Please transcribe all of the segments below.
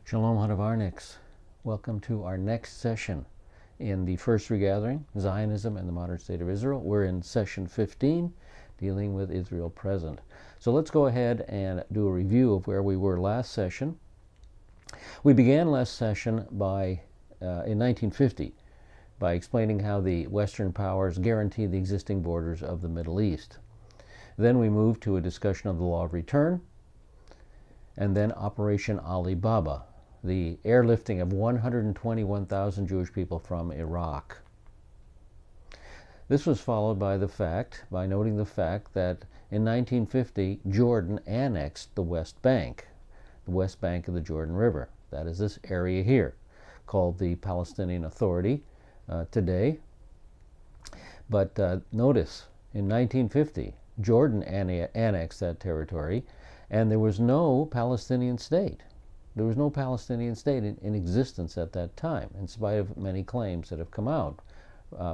Shalom Hadavarniks. Welcome to our next session in the first regathering, Zionism and the Modern State of Israel. We're in session 15, dealing with Israel present. So let's go ahead and do a review of where we were last session. We began last session in 1950 by explaining how the Western powers guaranteed the existing borders of the Middle East. Then we moved to a discussion of the law of return, and then Operation Ali Baba, the airlifting of 121,000 Jewish people from Iraq. This was followed by noting the fact that in 1950, Jordan annexed the West Bank of the Jordan River. That is this area here, called the Palestinian Authority today. But notice, in 1950, Jordan annexed that territory, and there was no Palestinian state. There was no Palestinian state in existence at that time, in spite of many claims that have come out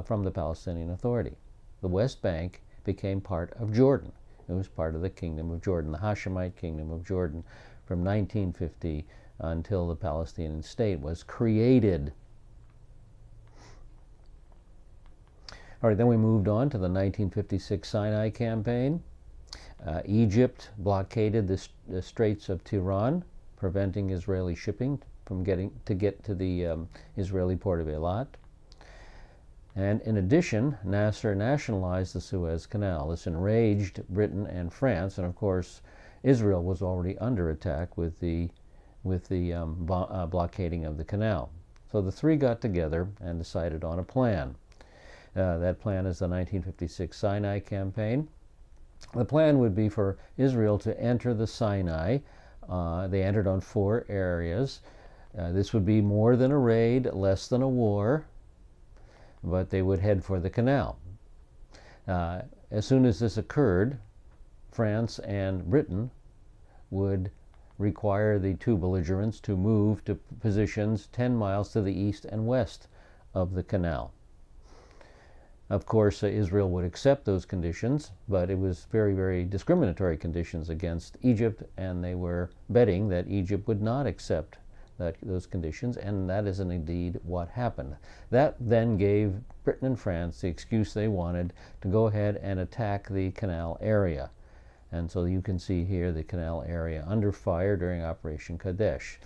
from the Palestinian Authority. The West Bank became part of Jordan. It was part of the Kingdom of Jordan, the Hashemite Kingdom of Jordan, from 1950 until the Palestinian state was created. All right, then we moved on to the 1956 Sinai Campaign. Egypt blockaded the Straits of Tiran, preventing Israeli shipping from getting to the Israeli port of Eilat. And in addition, Nasser nationalized the Suez Canal. This enraged Britain and France, and of course, Israel was already under attack with the blockading of the canal. So the three got together and decided on a plan. That plan is the 1956 Sinai Campaign. The plan would be for Israel to enter the Sinai. They entered on 4 areas. This would be more than a raid, less than a war, but they would head for the canal. As soon as this occurred, France and Britain would require the two belligerents to move to positions 10 miles to the east and west of the canal. Of course, Israel would accept those conditions, but it was very, very discriminatory conditions against Egypt, and they were betting that Egypt would not accept those conditions, and that is indeed what happened. That then gave Britain and France the excuse they wanted to go ahead and attack the canal area. And so you can see here the canal area under fire during Operation Kadesh.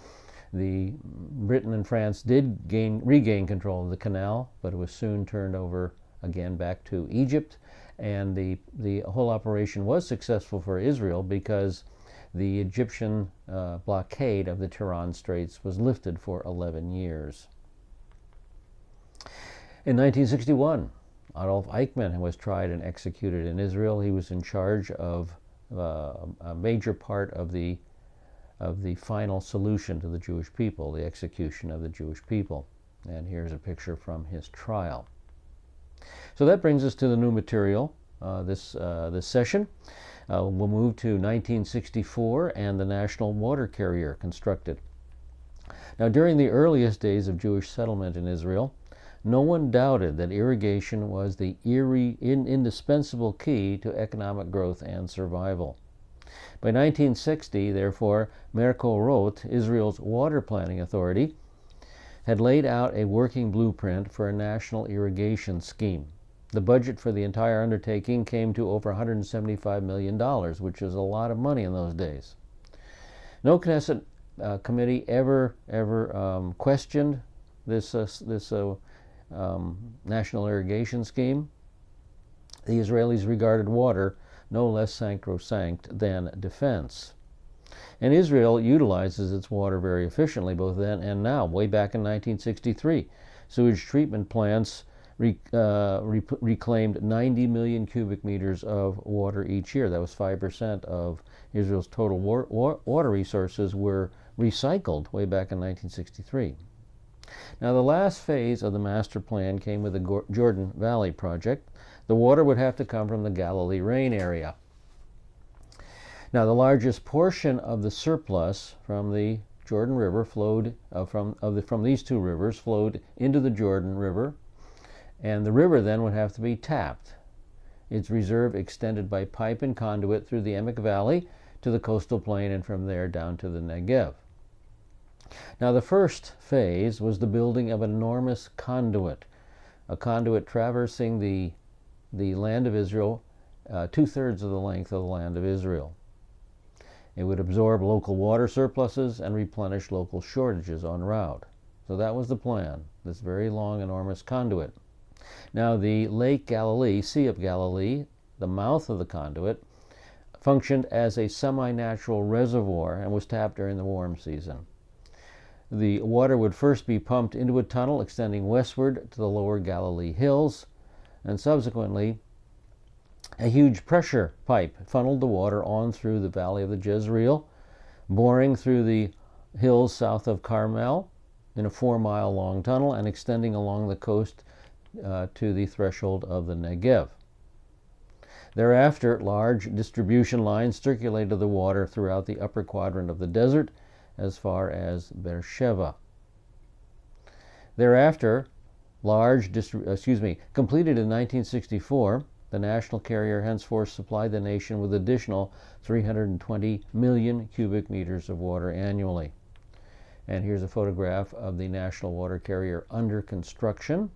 Britain and France did regain control of the canal, but it was soon turned over again back to Egypt, and the whole operation was successful for Israel because the Egyptian blockade of the Tiran Straits was lifted for 11 years. In 1961, Adolf Eichmann was tried and executed in Israel. He was in charge of a major part of the final solution to the Jewish people, the execution of the Jewish people. And here's a picture from his trial. So that brings us to the new material this session. We'll move to 1964 and the national water carrier constructed. Now, during the earliest days of Jewish settlement in Israel, no one doubted that irrigation was the indispensable key to economic growth and survival. By 1960, therefore, Merkorot, Israel's water planning authority, had laid out a working blueprint for a national irrigation scheme. The budget for the entire undertaking came to over $175 million, which is a lot of money in those days. No Knesset committee ever questioned this national irrigation scheme. The Israelis regarded water no less sacrosanct than defense. And Israel utilizes its water very efficiently, both then and now. Way back in 1963, sewage treatment plants reclaimed 90 million cubic meters of water each year. That was 5% of Israel's total water resources were recycled way back in 1963. Now, the last phase of the master plan came with the Jordan Valley project. The water would have to come from the Galilee Rain area. Now, the largest portion of the surplus from the Jordan River flowed from these two rivers flowed into the Jordan River, and the river then would have to be tapped. Its reserve extended by pipe and conduit through the Emek Valley to the coastal plain, and from there down to the Negev. Now, the first phase was the building of an enormous conduit, a conduit traversing the land of Israel, 2/3 of the length of the land of Israel. It would absorb local water surpluses and replenish local shortages en route. So that was the plan, this very long, enormous conduit. Now, the Lake Galilee, Sea of Galilee, the mouth of the conduit, functioned as a semi-natural reservoir and was tapped during the warm season. The water would first be pumped into a tunnel extending westward to the lower Galilee hills, and subsequently a huge pressure pipe funneled the water on through the valley of the Jezreel, boring through the hills south of Carmel in a 4-mile-long tunnel and extending along the coast to the threshold of the Negev. Thereafter, large distribution lines circulated the water throughout the upper quadrant of the desert as far as Beersheba. Thereafter, completed in 1964, the national carrier henceforth supplied the nation with additional 320 million cubic meters of water annually. And here's a photograph of the national water carrier under construction.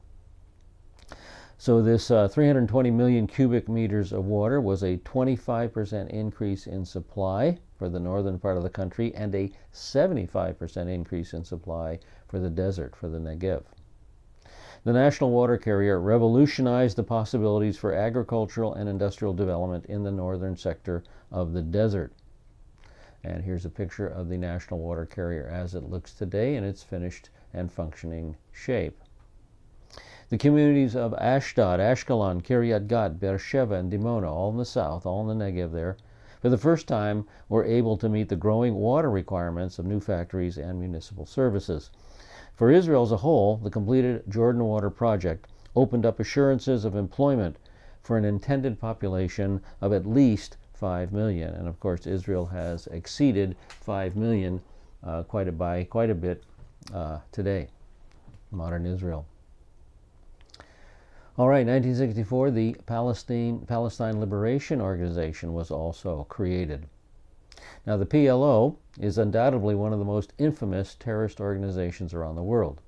So this 320 million cubic meters of water was a 25% increase in supply for the northern part of the country and a 75% increase in supply for the desert, for the Negev. The national water carrier revolutionized the possibilities for agricultural and industrial development in the northern sector of the desert. And here's a picture of the national water carrier as it looks today in its finished and functioning shape. The communities of Ashdod, Ashkelon, Kiryat Gat, Beersheba, and Dimona, all in the south, all in the Negev there, for the first time were able to meet the growing water requirements of new factories and municipal services. For Israel as a whole, the completed Jordan Water Project opened up assurances of employment for an intended population of at least 5 million. And of course, Israel has exceeded 5 million quite a bit today, modern Israel. All right, 1964, the Palestine Liberation Organization was also created. Now, the PLO is undoubtedly one of the most infamous terrorist organizations around the world.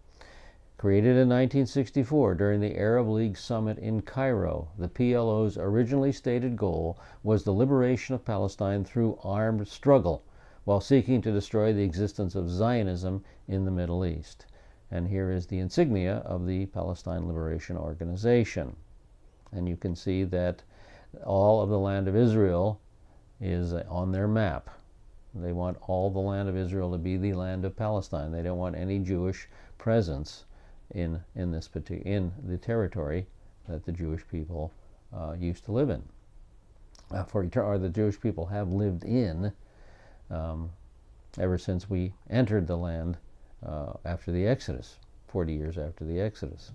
Created in 1964 during the Arab League Summit in Cairo, the PLO's originally stated goal was the liberation of Palestine through armed struggle, while seeking to destroy the existence of Zionism in the Middle East. And here is the insignia of the Palestine Liberation Organization. And you can see that all of the land of Israel is on their map. They want all the land of Israel to be the land of Palestine. They don't want any Jewish presence in the territory that the Jewish people used to live in, or the Jewish people have lived in ever since we entered the land after the Exodus, 40 years after the Exodus.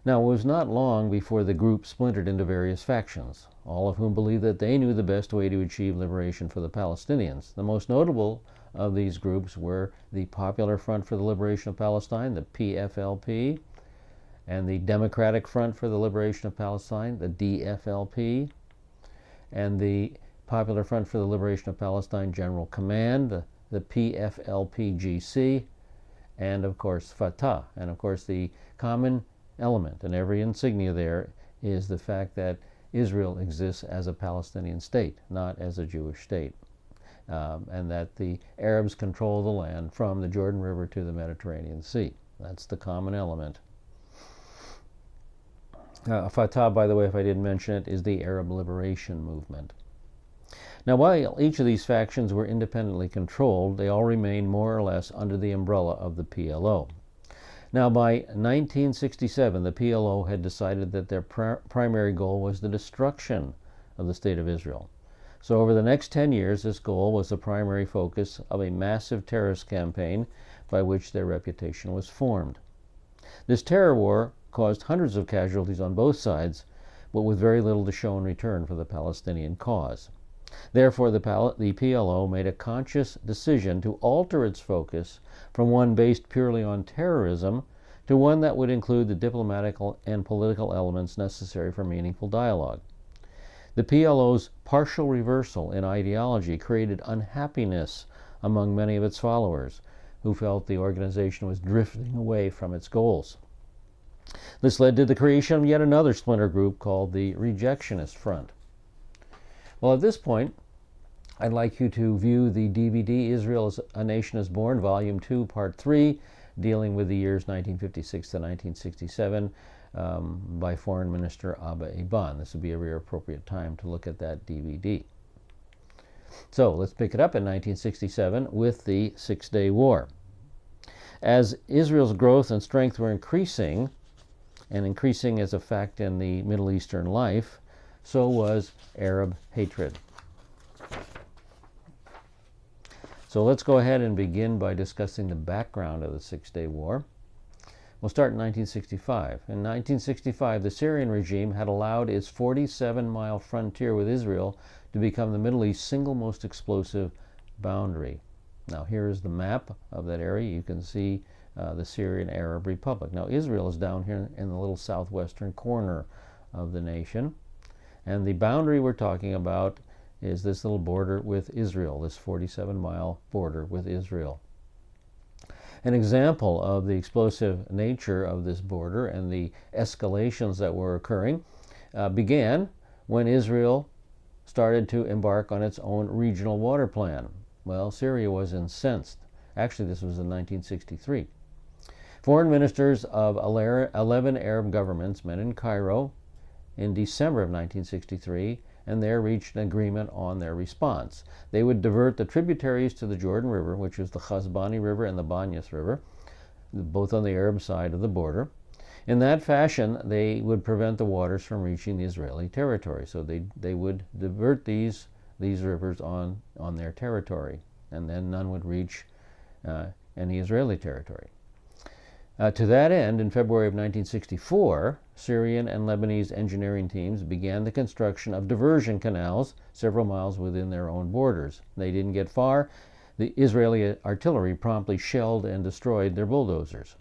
Now, it was not long before the group splintered into various factions, all of whom believed that they knew the best way to achieve liberation for the Palestinians. The most notable of these groups were the Popular Front for the Liberation of Palestine, the PFLP, and the Democratic Front for the Liberation of Palestine, the DFLP, and the Popular Front for the Liberation of Palestine General Command, the PFLP-GC, and of course Fatah. And of course the common element in every insignia there is the fact that Israel exists as a Palestinian state, not as a Jewish state, and that the Arabs control the land from the Jordan River to the Mediterranean Sea. That's the common element. Fatah, by the way, if I didn't mention it, is the Arab Liberation Movement. Now, while each of these factions were independently controlled, they all remained more or less under the umbrella of the PLO. Now, by 1967, the PLO had decided that their primary goal was the destruction of the State of Israel. So over the next 10 years, this goal was the primary focus of a massive terrorist campaign by which their reputation was formed. This terror war caused hundreds of casualties on both sides, but with very little to show in return for the Palestinian cause. Therefore, the PLO made a conscious decision to alter its focus from one based purely on terrorism to one that would include the diplomatic and political elements necessary for meaningful dialogue. The PLO's partial reversal in ideology created unhappiness among many of its followers, who felt the organization was drifting away from its goals. This led to the creation of yet another splinter group called the Rejectionist Front. Well, at this point, I'd like you to view the DVD Israel as a Nation is Born, Volume 2, Part 3, dealing with the years 1956 to 1967 by Foreign Minister Abba Eban. This would be a very appropriate time to look at that DVD. So let's pick it up in 1967 with the Six-Day War. As Israel's growth and strength were increasing, and increasing as a fact in the Middle Eastern life, so was Arab hatred. So let's go ahead and begin by discussing the background of the Six-Day War. We'll start in 1965. In 1965, the Syrian regime had allowed its 47-mile frontier with Israel to become the Middle East's single most explosive boundary. Now here is the map of that area. You can see the Syrian Arab Republic. Now Israel is down here in the little southwestern corner of the nation. And the boundary we're talking about is this little border with Israel, this 47-mile border with Israel. An example of the explosive nature of this border and the escalations that were occurring began when Israel started to embark on its own regional water plan. Well, Syria was incensed. Actually, this was in 1963. Foreign ministers of 11 Arab governments met in Cairo in December of 1963, and there reached an agreement on their response. They would divert the tributaries to the Jordan River, which is the Khazbani River and the Banyas River, both on the Arab side of the border. In that fashion, they would prevent the waters from reaching the Israeli territory. So they would divert these rivers on their territory, and then none would reach any Israeli territory. To that end, in February of 1964, Syrian and Lebanese engineering teams began the construction of diversion canals several miles within their own borders. They didn't get far. The Israeli artillery promptly shelled and destroyed their bulldozers.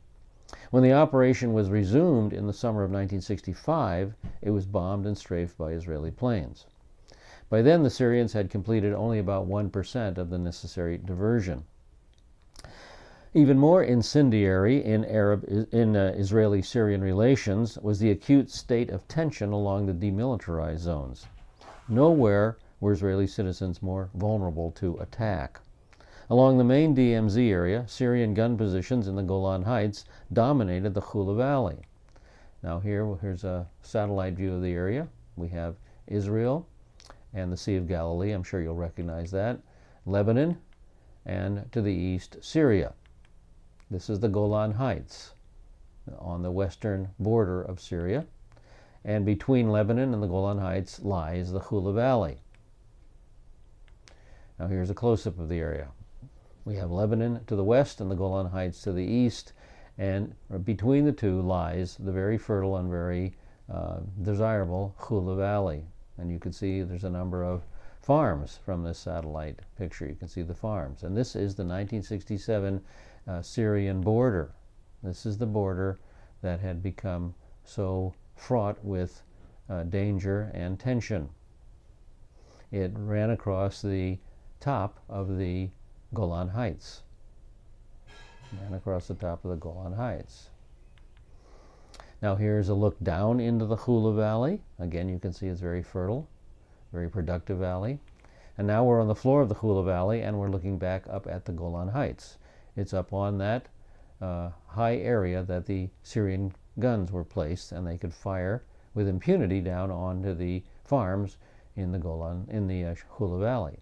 When the operation was resumed in the summer of 1965, it was bombed and strafed by Israeli planes. By then, the Syrians had completed only about 1% of the necessary diversion. Even more incendiary in Israeli-Syrian relations was the acute state of tension along the demilitarized zones. Nowhere were Israeli citizens more vulnerable to attack. Along the main DMZ area, Syrian gun positions in the Golan Heights dominated the Hula Valley. Now here's a satellite view of the area. We have Israel and the Sea of Galilee. I'm sure you'll recognize that. Lebanon, and to the east, Syria. This is the Golan Heights on the western border of Syria. And between Lebanon and the Golan Heights lies the Hula Valley. Now here's a close-up of the area. We have Lebanon to the west and the Golan Heights to the east, and between the two lies the very fertile and very desirable Hula Valley. And you can see there's a number of farms from this satellite picture. You can see the farms. And this is the 1967 Syrian border. This is the border that had become so fraught with danger and tension. It ran across the top of the Golan Heights. Ran across the top of the Golan Heights. Now here's a look down into the Hula Valley. Again, you can see it's very fertile, very productive valley. And now we're on the floor of the Hula Valley, and we're looking back up at the Golan Heights. It's up on that high area that the Syrian guns were placed, and they could fire with impunity down onto the farms in the Hula Valley.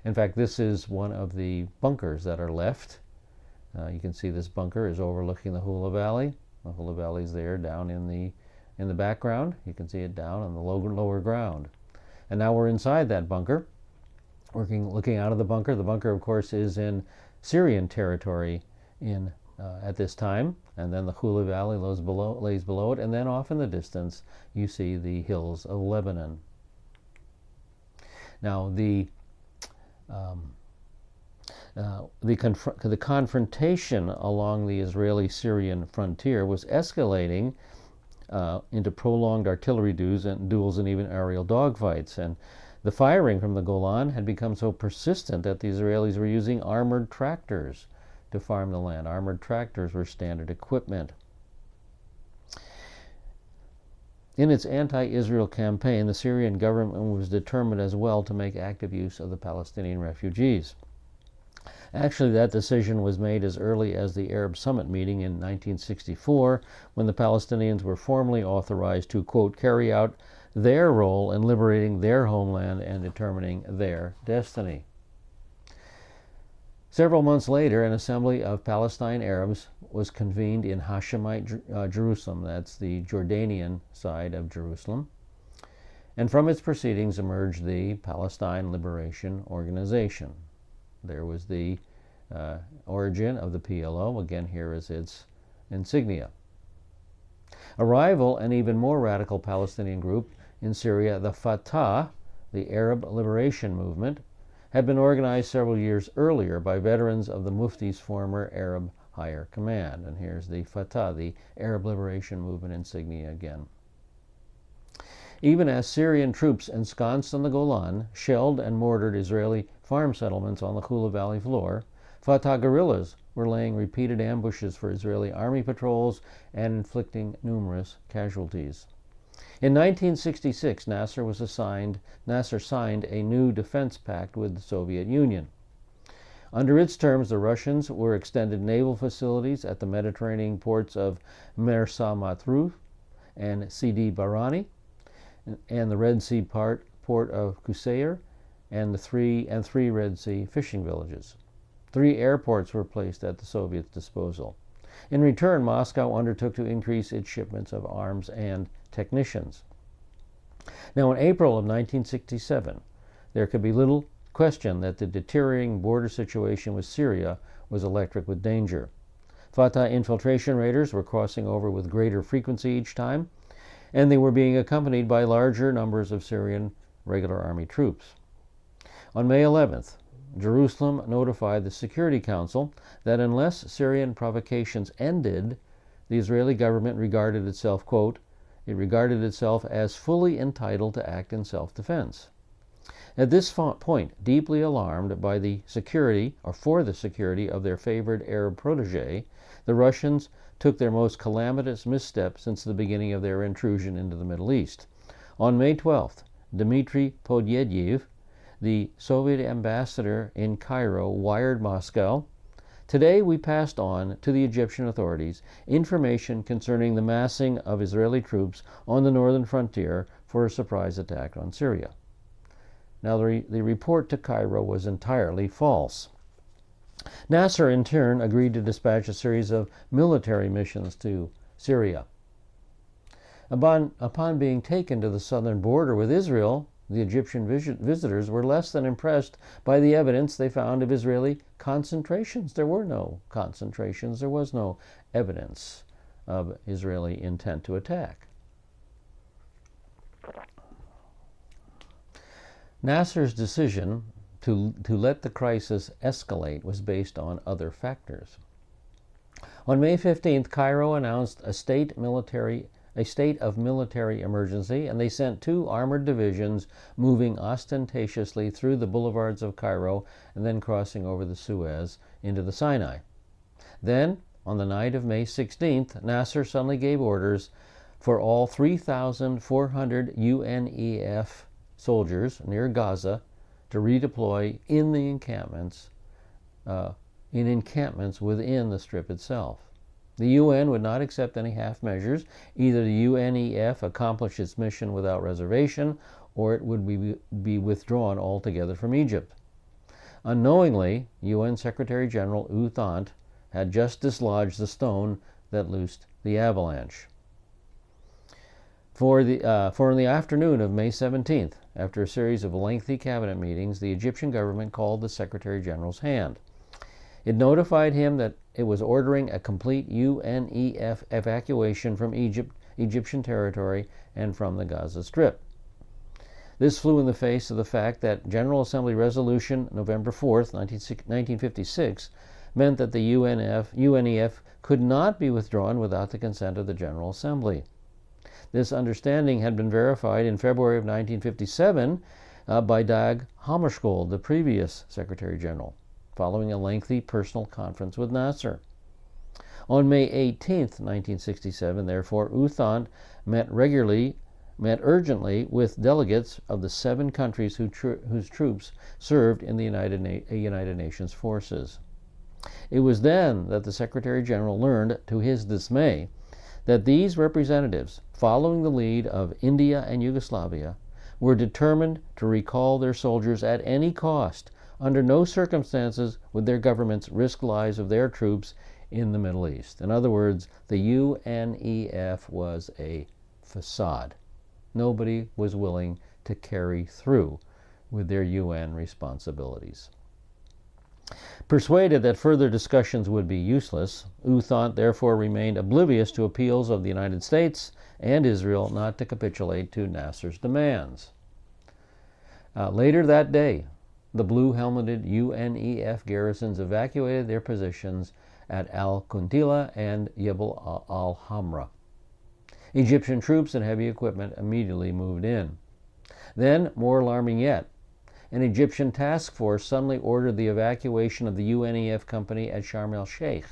In fact, this is one of the bunkers that are left. You can see this bunker is overlooking the Hula Valley. The Hula Valley is there down in the background. You can see it down on the lower ground. And now we're inside that bunker, looking out of the bunker. The bunker, of course, is in Syrian territory at this time, and then the Hula Valley lays below it, and then off in the distance you see the hills of Lebanon. Now the confrontation along the Israeli-Syrian frontier was escalating into prolonged artillery duels and even aerial dogfights, and The firing from the Golan had become so persistent that the Israelis were using armored tractors to farm the land. Armored tractors were standard equipment. In its anti-Israel campaign, the Syrian government was determined as well to make active use of the Palestinian refugees. Actually, that decision was made as early as the Arab Summit meeting in 1964, when the Palestinians were formally authorized to, quote, carry out their role in liberating their homeland and determining their destiny. Several months later, an assembly of Palestine Arabs was convened in Hashemite Jerusalem, that's the Jordanian side of Jerusalem, and from its proceedings emerged the Palestine Liberation Organization. There was the origin of the PLO. Again, here is its insignia. A rival and even more radical Palestinian group in Syria, the Fatah, the Arab Liberation Movement, had been organized several years earlier by veterans of the Mufti's former Arab Higher Command. And here's the Fatah, the Arab Liberation Movement insignia again. Even as Syrian troops ensconced on the Golan shelled and mortared Israeli farm settlements on the Hula Valley floor, Fatah guerrillas were laying repeated ambushes for Israeli army patrols and inflicting numerous casualties. In 1966, Nasser signed a new defense pact with the Soviet Union. Under its terms, the Russians were extended naval facilities at the Mediterranean ports of Mersa Matruh and Sidi Barrani, and the Red Sea port of Qusair, and three Red Sea fishing villages. 3 airports were placed at the Soviets' disposal. In return, Moscow undertook to increase its shipments of arms and technicians. Now, in April of 1967, there could be little question that the deteriorating border situation with Syria was electric with danger. Fatah infiltration raiders were crossing over with greater frequency each time, and they were being accompanied by larger numbers of Syrian regular army troops. On May 11th, Jerusalem notified the Security Council that unless Syrian provocations ended, the Israeli government regarded itself, quote, it regarded itself as fully entitled to act in self-defense. At this point, deeply alarmed by the security, or for the security of their favored Arab protege, the Russians took their most calamitous misstep since the beginning of their intrusion into the Middle East. On May 12th, Dmitry Podyeyev, the Soviet ambassador in Cairo, wired Moscow, "Today we passed on to the Egyptian authorities information concerning the massing of Israeli troops on the northern frontier for a surprise attack on Syria." Now, the report to Cairo was entirely false. Nasser, in turn, agreed to dispatch a series of military missions to Syria. Upon being taken to the southern border with Israel, the Egyptian visitors were less than impressed by the evidence they found of Israeli concentrations. There were no concentrations. There was no evidence of Israeli intent to attack. Nasser's decision to let the crisis escalate was based on other factors. On May 15th, Cairo announced a state of military emergency, and they sent 2 armored divisions moving ostentatiously through the boulevards of Cairo and then crossing over the Suez into the Sinai. Then, on the night of May 16th, Nasser suddenly gave orders for all 3,400 UNEF soldiers near Gaza to redeploy in the encampments within the Strip itself. The UN would not accept any half measures. Either the UNEF accomplished its mission without reservation, or it would be withdrawn altogether from Egypt. Unknowingly, UN Secretary General U Thant had just dislodged the stone that loosed the avalanche. For in the afternoon of May 17th, after a series of lengthy cabinet meetings, the Egyptian government called the Secretary General's hand. It notified him that it was ordering a complete UNEF evacuation from Egyptian territory and from the Gaza Strip. This flew in the face of the fact that General Assembly Resolution November 4th, 1956, meant that the UNEF could not be withdrawn without the consent of the General Assembly. This understanding had been verified in February of 1957 by Dag Hammarskjöld, the previous Secretary General, following a lengthy personal conference with Nasser. On May 18, 1967, therefore, U Thant met urgently with delegates of the 7 countries whose troops served in the United Nations forces. It was then that the Secretary General learned, to his dismay, that these representatives, following the lead of India and Yugoslavia, were determined to recall their soldiers at any cost. Under no circumstances would their governments risk lives of their troops in the Middle East. In other words, the UNEF was a facade. Nobody was willing to carry through with their UN responsibilities. Persuaded that further discussions would be useless, U Thant therefore remained oblivious to appeals of the United States and Israel not to capitulate to Nasser's demands. Later that day, the blue-helmeted UNEF garrisons evacuated their positions at Al-Kuntila and Jebel al-Hamra. Egyptian troops and heavy equipment immediately moved in. Then, more alarming yet, an Egyptian task force suddenly ordered the evacuation of the UNEF company at Sharm el-Sheikh.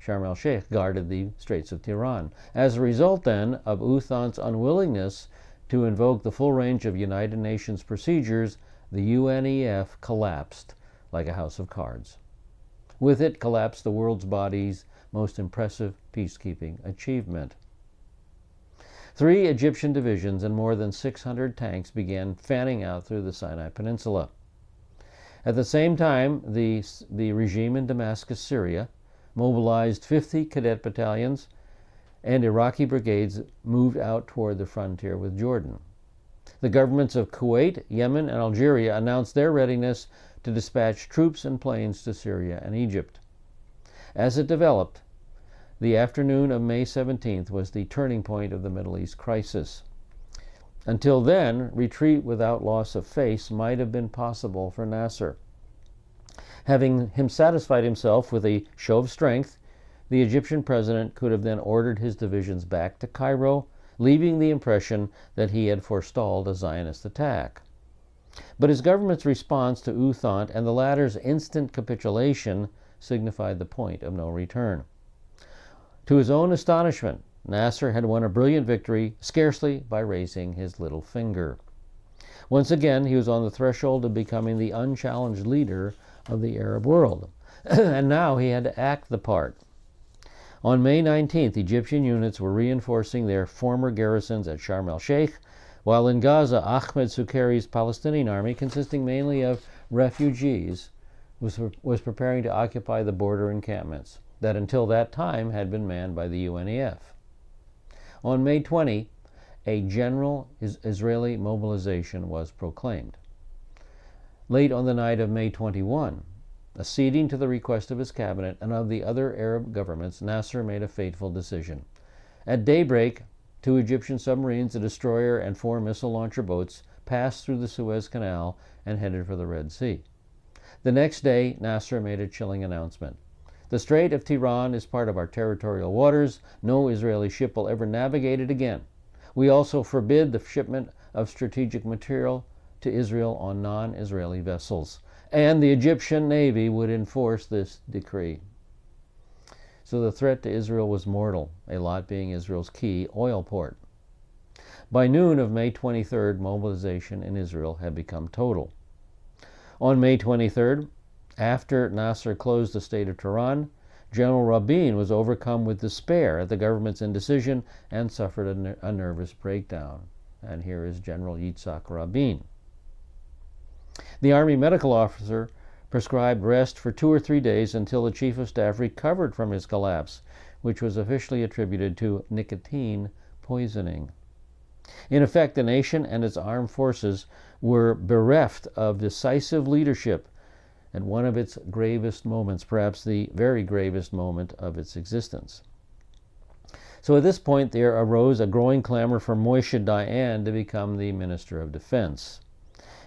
Sharm el-Sheikh guarded the Straits of Tiran. As a result, then, of U Thant's unwillingness to invoke the full range of United Nations procedures, the UNEF collapsed like a house of cards. With it collapsed the world's body's most impressive peacekeeping achievement. 3 Egyptian divisions and more than 600 tanks began fanning out through the Sinai Peninsula. At the same time, the regime in Damascus, Syria, mobilized 50 cadet battalions, and Iraqi brigades moved out toward the frontier with Jordan. The governments of Kuwait, Yemen, and Algeria announced their readiness to dispatch troops and planes to Syria and Egypt. As it developed, the afternoon of May 17th was the turning point of the Middle East crisis. Until then, retreat without loss of face might have been possible for Nasser. Having satisfied himself with a show of strength, the Egyptian president could have then ordered his divisions back to Cairo, leaving the impression that he had forestalled a Zionist attack. But his government's response to U Thant and the latter's instant capitulation signified the point of no return. To his own astonishment, Nasser had won a brilliant victory scarcely by raising his little finger. Once again, he was on the threshold of becoming the unchallenged leader of the Arab world, and now he had to act the part. On May 19th, Egyptian units were reinforcing their former garrisons at Sharm el-Sheikh, while in Gaza, Ahmed Suqeri's Palestinian army, consisting mainly of refugees, was preparing to occupy the border encampments that until that time had been manned by the UNEF. On May 20, a general Israeli mobilization was proclaimed. Late on the night of May 21, acceding to the request of his cabinet and of the other Arab governments, Nasser made a fateful decision. At daybreak, 2 Egyptian submarines, a destroyer, and 4 missile launcher boats passed through the Suez Canal and headed for the Red Sea. The next day, Nasser made a chilling announcement. The Strait of Tiran is part of our territorial waters. No Israeli ship will ever navigate it again. We also forbid the shipment of strategic material to Israel on non-Israeli vessels. And the Egyptian Navy would enforce this decree. So the threat to Israel was mortal, Eilat being Israel's key oil port. By noon of May 23rd, mobilization in Israel had become total. On May 23rd, after Nasser closed the state of Tiran, General Rabin was overcome with despair at the government's indecision and suffered a nervous breakdown. And here is General Yitzhak Rabin. The Army medical officer prescribed rest for 2 or 3 days until the Chief of Staff recovered from his collapse, which was officially attributed to nicotine poisoning. In effect, the nation and its armed forces were bereft of decisive leadership at one of its gravest moments, perhaps the very gravest moment of its existence. So at this point, there arose a growing clamor for Moshe Dayan to become the Minister of Defense.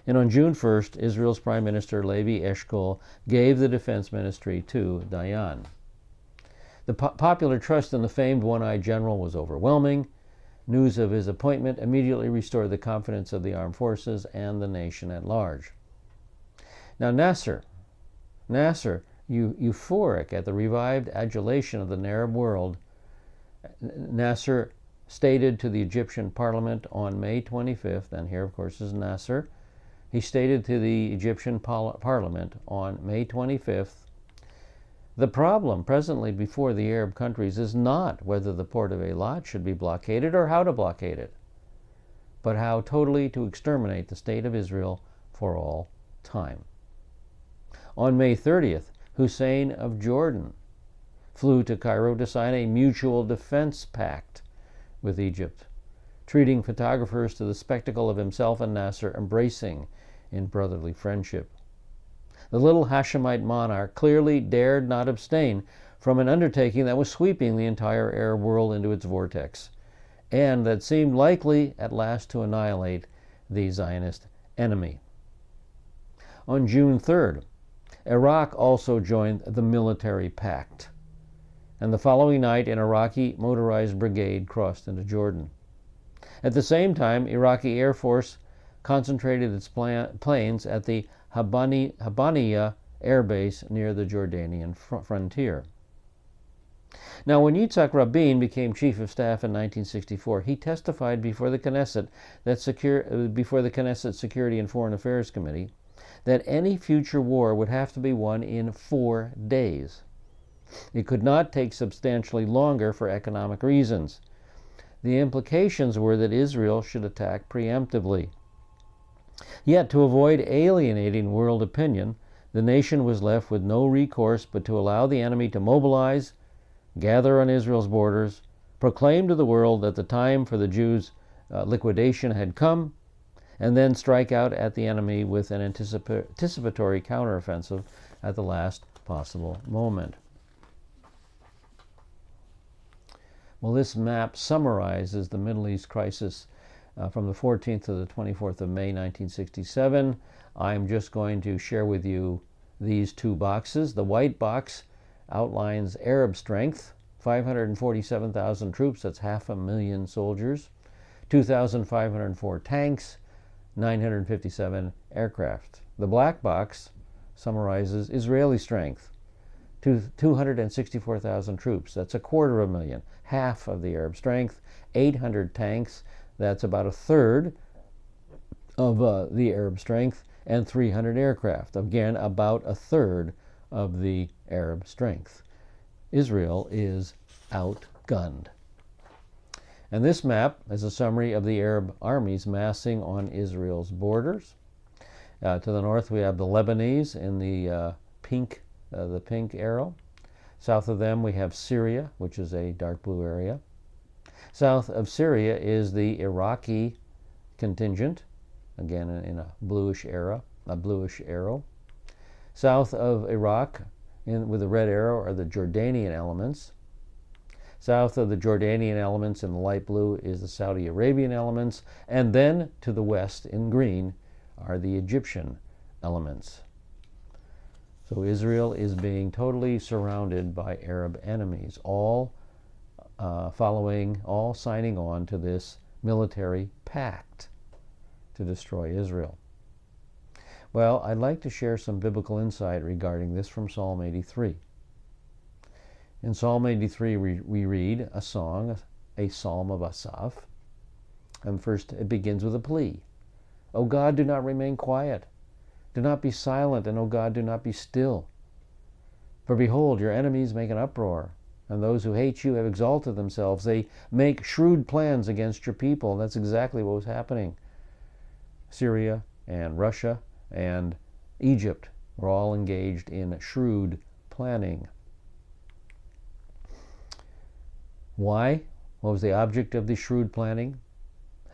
And on June 1st, Israel's Prime Minister Levi Eshkol gave the Defense Ministry to Dayan. The popular trust in the famed one-eyed general was overwhelming. News of his appointment immediately restored the confidence of the armed forces and the nation at large. Now Nasser, euphoric at the revived adulation of the Arab world, Nasser stated to the Egyptian parliament on May 25th, and here of course is Nasser, he stated to the Egyptian parliament on May 25th, the problem presently before the Arab countries is not whether the port of Eilat should be blockaded or how to blockade it, but how totally to exterminate the state of Israel for all time. On May 30th, Hussein of Jordan flew to Cairo to sign a mutual defense pact with Egypt, treating photographers to the spectacle of himself and Nasser embracing in brotherly friendship. The little Hashemite monarch clearly dared not abstain from an undertaking that was sweeping the entire Arab world into its vortex, and that seemed likely at last to annihilate the Zionist enemy. On June 3rd, Iraq also joined the military pact, and the following night an Iraqi motorized brigade crossed into Jordan. At the same time, Iraqi Air Force concentrated its planes at the Habaniya Air Base near the Jordanian frontier. Now, when Yitzhak Rabin became chief of staff in 1964, he testified before the Knesset Security and Foreign Affairs Committee that any future war would have to be won in 4 days. It could not take substantially longer for economic reasons. The implications were that Israel should attack preemptively. Yet, to avoid alienating world opinion, the nation was left with no recourse but to allow the enemy to mobilize, gather on Israel's borders, proclaim to the world that the time for the Jews' liquidation had come, and then strike out at the enemy with an anticipatory counteroffensive at the last possible moment. Well, this map summarizes the Middle East crisis from the 14th to the 24th of May 1967. I'm just going to share with you these two boxes. The white box outlines Arab strength, 547,000 troops, that's 500,000 soldiers, 2,504 tanks, 957 aircraft. The black box summarizes Israeli strength, 264,000 troops, that's 250,000, half of the Arab strength, 800 tanks, that's about a third of the Arab strength, and 300 aircraft, again about a third of the Arab strength. Israel is outgunned. And this map is a summary of the Arab armies massing on Israel's borders. To the north we have the Lebanese in the pink arrow. South of them we have Syria, which is a dark blue area. South of Syria is the Iraqi contingent, again in a bluish arrow. South of Iraq, with the red arrow, are the Jordanian elements. South of the Jordanian elements in the light blue is the Saudi Arabian elements, and then to the west in green are the Egyptian elements. So Israel is being totally surrounded by Arab enemies, all signing on to this military pact to destroy Israel. Well, I'd like to share some biblical insight regarding this from Psalm 83. In Psalm 83, we read a song, a psalm of Asaph, and first it begins with a plea. O God, do not remain quiet. Do not be silent, and O God, do not be still. For behold, your enemies make an uproar, and those who hate you have exalted themselves. They make shrewd plans against your people. That's exactly what was happening. Syria and Russia and Egypt were all engaged in shrewd planning. Why? What was the object of the shrewd planning?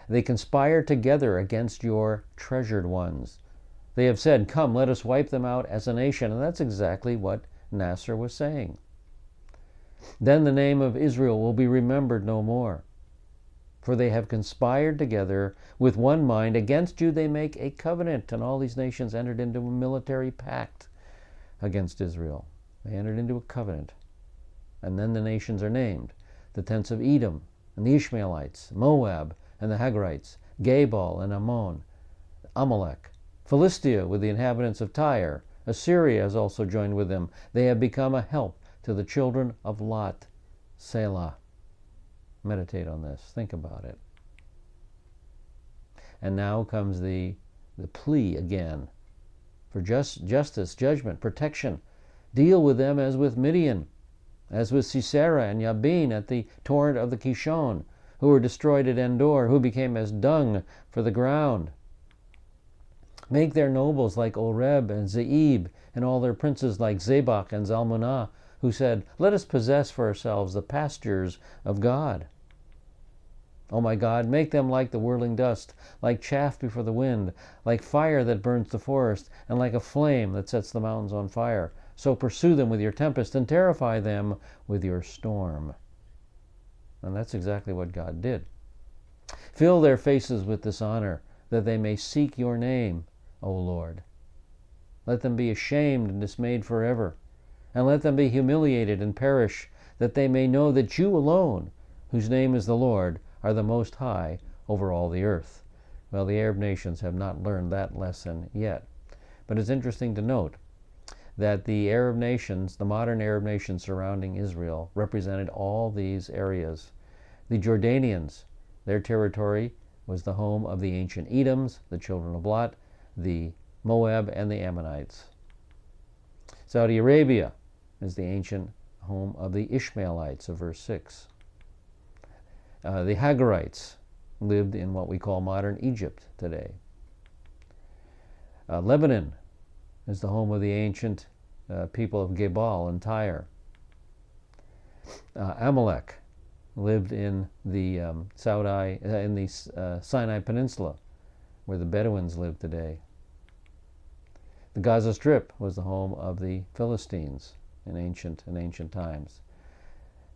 They conspire together against your treasured ones. They have said, come, let us wipe them out as a nation. And that's exactly what Nasser was saying. Then the name of Israel will be remembered no more. For they have conspired together with one mind. Against you they make a covenant. And all these nations entered into a military pact against Israel. They entered into a covenant. And then the nations are named. The tents of Edom, and the Ishmaelites, Moab and the Hagrites, Gebal and Ammon, Amalek, Philistia with the inhabitants of Tyre. Assyria has also joined with them. They have become a help to the children of Lot. Selah. Meditate on this. Think about it. And now comes the plea again for justice, judgment, protection. Deal with them as with Midian, as with Sisera and Yabin at the torrent of the Kishon, who were destroyed at Endor, who became as dung for the ground. Make their nobles like Oreb and Zeeb, and all their princes like Zebach and Zalmunna, who said, "Let us possess for ourselves the pastures of God." O my God, make them like the whirling dust, like chaff before the wind, like fire that burns the forest, and like a flame that sets the mountains on fire. So pursue them with your tempest, and terrify them with your storm. And that's exactly what God did. Fill their faces with dishonor, that they may seek your name, O Lord. Let them be ashamed and dismayed forever, and let them be humiliated and perish, that they may know that you alone, whose name is the Lord, are the Most High over all the earth. Well, the Arab nations have not learned that lesson yet. But it's interesting to note that the Arab nations, the modern Arab nations surrounding Israel, represented all these areas. The Jordanians, their territory was the home of the ancient Edoms, the children of Lot, the Moab, and the Ammonites. Saudi Arabia is the ancient home of the Ishmaelites of verse 6. The Hagarites lived in what we call modern Egypt today. Lebanon is the home of the ancient people of Gebal and Tyre. Amalek lived in the Sinai Peninsula, where the Bedouins live today. The Gaza Strip was the home of the Philistines in ancient times.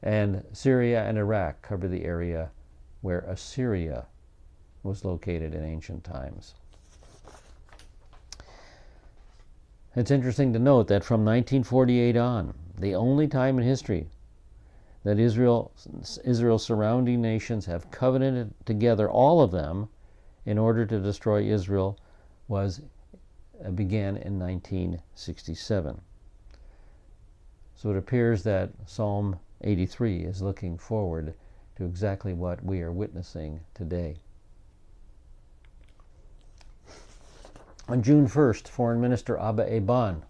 And Syria and Iraq cover the area where Assyria was located in ancient times. It's interesting to note that from 1948 on, the only time in history that Israel's surrounding nations have covenanted together, all of them, in order to destroy Israel, began in 1967. So it appears that Psalm 83 is looking forward to exactly what we are witnessing today. On June 1st, Foreign Minister Abba Eban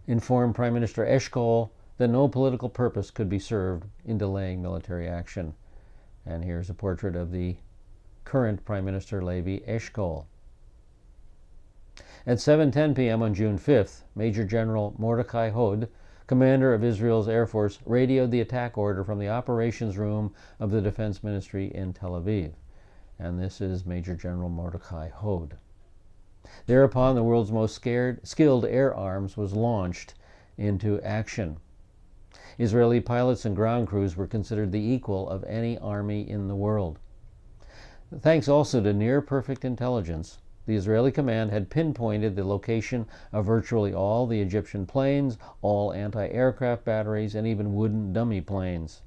informed Prime Minister Eshkol that no political purpose could be served in delaying military action. And here's a portrait of the current Prime Minister Levi Eshkol. At 7:10 p.m. on June 5th, Major General Mordecai Hod, commander of Israel's Air Force, radioed the attack order from the operations room of the Defense Ministry in Tel Aviv. And this is Major General Mordecai Hod. Thereupon, the world's most skilled air arms was launched into action. Israeli pilots and ground crews were considered the equal of any army in the world. Thanks also to near-perfect intelligence, the Israeli command had pinpointed the location of virtually all the Egyptian planes, all anti-aircraft batteries, and even wooden dummy planes.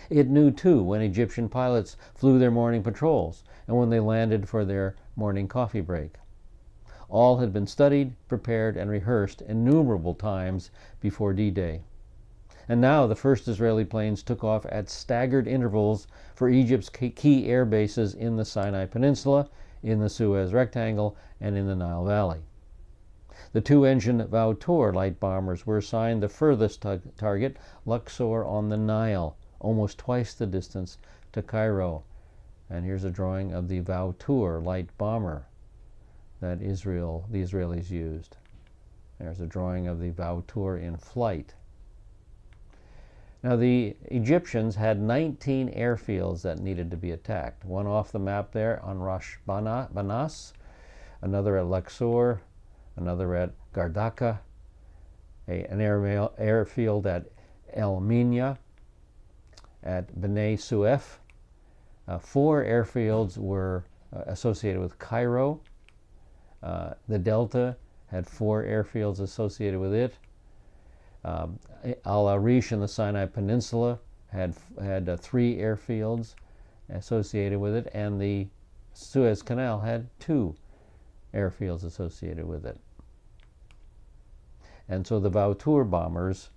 It knew, too, when Egyptian pilots flew their morning patrols and when they landed for their morning coffee break. All had been studied, prepared, and rehearsed innumerable times before D-Day. And now the first Israeli planes took off at staggered intervals for Egypt's key air bases in the Sinai Peninsula, in the Suez Rectangle, and in the Nile Valley. The two-engine Balfour light bombers were assigned the furthest target, Luxor on the Nile, almost twice the distance to Cairo. And here's a drawing of the Balfour light bomber that the Israelis used. There's a drawing of the Balfour in flight. Now, the Egyptians had 19 airfields that needed to be attacked. One off the map there on Rosh Banas, another at Luxor, another at Gardaka, an airfield at El Minya, at Bnei Suef. 4 airfields were associated with Cairo. The Delta had 4 airfields associated with it. Al Arish in the Sinai Peninsula had 3 airfields associated with it, and the Suez Canal had 2 airfields associated with it. And so the Balfour bombers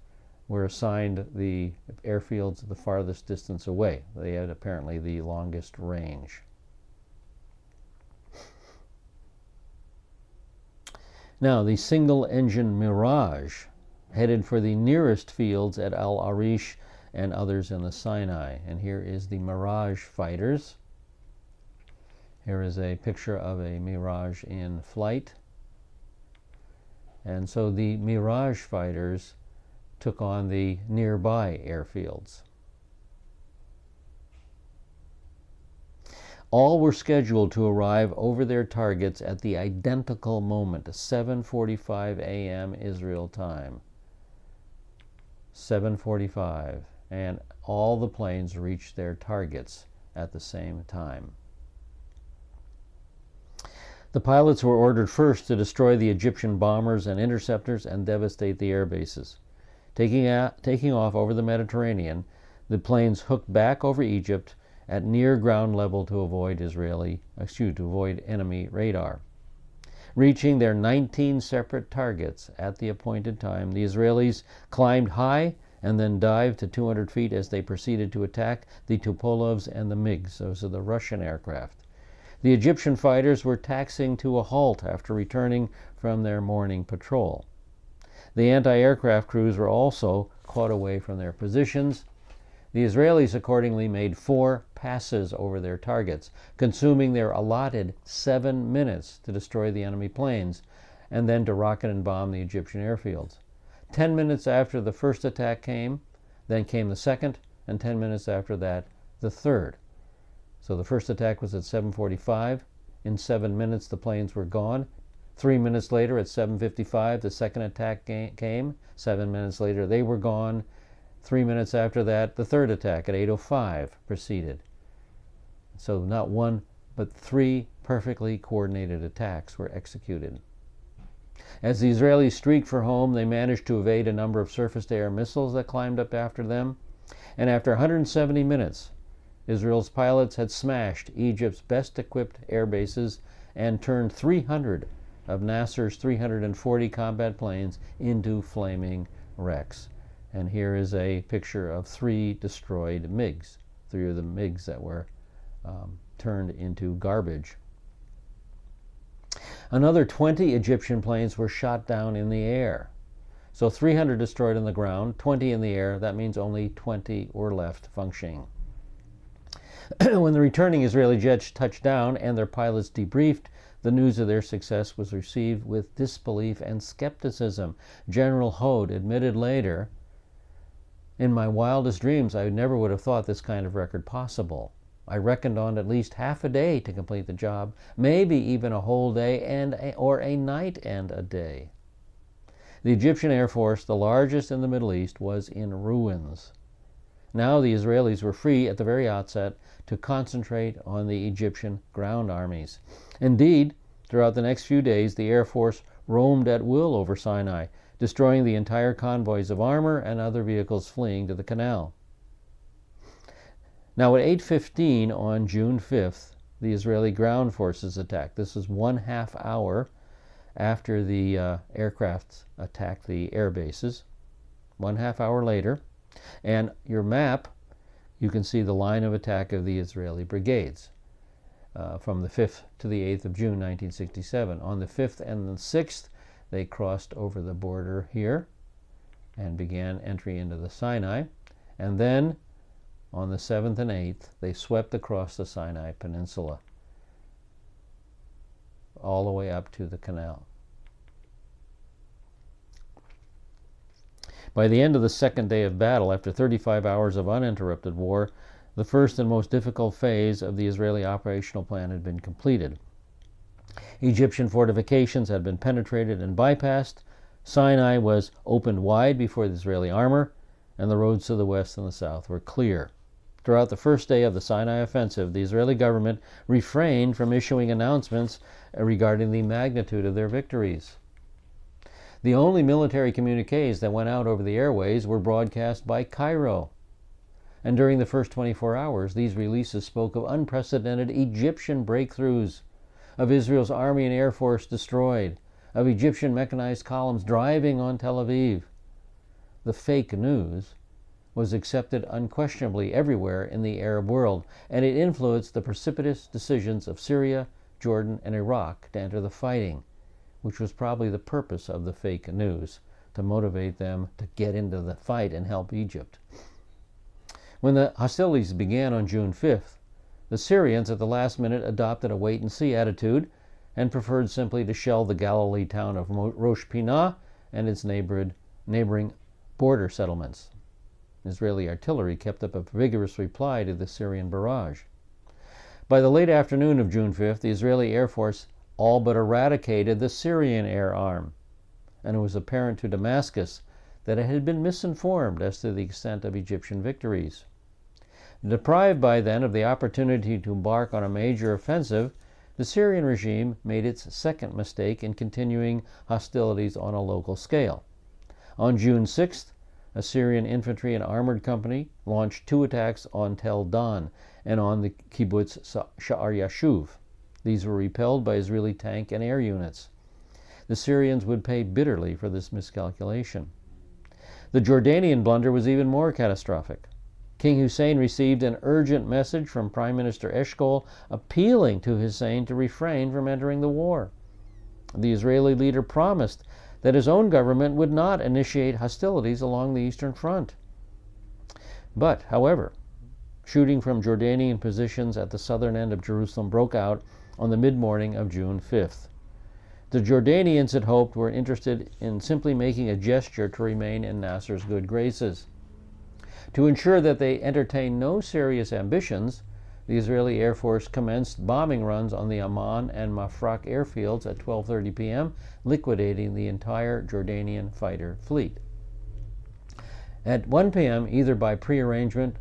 were assigned the airfields the farthest distance away. They had apparently the longest range. Now, the single-engine Mirage headed for the nearest fields at Al Arish and others in the Sinai. And here is the Mirage fighters. Here is a picture of a Mirage in flight. And so the Mirage fighters took on the nearby airfields. All were scheduled to arrive over their targets at the identical moment, 7:45 a.m. Israel time. 7:45, and all the planes reached their targets at the same time. The pilots were ordered first to destroy the Egyptian bombers and interceptors and devastate the air bases. Taking off over the Mediterranean, the planes hooked back over Egypt at near ground level to avoid enemy radar. Reaching their 19 separate targets at the appointed time, the Israelis climbed high and then dived to 200 feet as they proceeded to attack the Tupolovs and the MiGs. Those are the Russian aircraft. The Egyptian fighters were taxiing to a halt after returning from their morning patrol. The anti-aircraft crews were also caught away from their positions. The Israelis accordingly made 4 passes over their targets, consuming their allotted 7 minutes to destroy the enemy planes, and then to rocket and bomb the Egyptian airfields. 10 minutes after the first attack came, then came the second, and 10 minutes after that, the third. So the first attack was at 7:45. In 7 minutes, the planes were gone. 3 minutes later, at 7:55, the second attack came. 7 minutes later, they were gone. 3 minutes after that, the third attack at 8:05 proceeded. So not one, but 3 perfectly coordinated attacks were executed. As the Israelis streaked for home, they managed to evade a number of surface-to-air missiles that climbed up after them. And after 170 minutes, Israel's pilots had smashed Egypt's best-equipped air bases and turned 300 of Nasser's 340 combat planes into flaming wrecks. And here is a picture of 3 destroyed MiGs, 3 of the MiGs that were turned into garbage. Another 20 Egyptian planes were shot down in the air. So 300 destroyed on the ground, 20 in the air. That means only 20 were left functioning. When the returning Israeli jets touched down and their pilots debriefed, the news of their success was received with disbelief and skepticism. General Hode admitted later, "In my wildest dreams, I never would have thought this kind of record possible. I reckoned on at least half a day to complete the job, maybe even a whole day or a night and a day." The Egyptian Air Force, the largest in the Middle East, was in ruins. Now the Israelis were free at the very outset to concentrate on the Egyptian ground armies. Indeed, throughout the next few days, the Air Force roamed at will over Sinai, destroying the entire convoys of armor and other vehicles fleeing to the canal. Now at 8:15 on June 5th, the Israeli ground forces attacked. This is 1/2 hour after the aircraft attacked the air bases. 1/2 hour later. And your map, you can see the line of attack of the Israeli brigades from the 5th to the 8th of June 1967. On the 5th and the 6th, they crossed over the border here and began entry into the Sinai. And then on the 7th and 8th, they swept across the Sinai Peninsula all the way up to the canal. By the end of the second day of battle, after 35 hours of uninterrupted war, the first and most difficult phase of the Israeli operational plan had been completed. Egyptian fortifications had been penetrated and bypassed. Sinai was opened wide before the Israeli armor, and the roads to the west and the south were clear. Throughout the first day of the Sinai offensive, the Israeli government refrained from issuing announcements regarding the magnitude of their victories. The only military communiques that went out over the airways were broadcast by Cairo. And during the first 24 hours, these releases spoke of unprecedented Egyptian breakthroughs, of Israel's army and air force destroyed, of Egyptian mechanized columns driving on Tel Aviv. The fake news was accepted unquestionably everywhere in the Arab world, and it influenced the precipitous decisions of Syria, Jordan, and Iraq to enter the fighting, which was probably the purpose of the fake news, to motivate them to get into the fight and help Egypt. When the hostilities began on June 5th, the Syrians at the last minute adopted a wait-and-see attitude and preferred simply to shell the Galilee town of Rosh Pinah and its neighboring border settlements. Israeli artillery kept up a vigorous reply to the Syrian barrage. By the late afternoon of June 5th, the Israeli Air Force all but eradicated the Syrian air arm, and it was apparent to Damascus that it had been misinformed as to the extent of Egyptian victories. Deprived by then of the opportunity to embark on a major offensive, the Syrian regime made its second mistake in continuing hostilities on a local scale. On June 6th, a Syrian infantry and armored company launched 2 attacks on Tel Dan and on the kibbutz Sha'ar Yashuv. These were repelled by Israeli tank and air units. The Syrians would pay bitterly for this miscalculation. The Jordanian blunder was even more catastrophic. King Hussein received an urgent message from Prime Minister Eshkol appealing to Hussein to refrain from entering the war. The Israeli leader promised that his own government would not initiate hostilities along the Eastern Front. But, however, shooting from Jordanian positions at the southern end of Jerusalem broke out on the mid-morning of June 5th. The Jordanians, it hoped, were interested in simply making a gesture to remain in Nasser's good graces. To ensure that they entertained no serious ambitions, the Israeli Air Force commenced bombing runs on the Amman and Mafraq airfields at 12:30 p.m., liquidating the entire Jordanian fighter fleet. At 1 p.m., either by prearrangement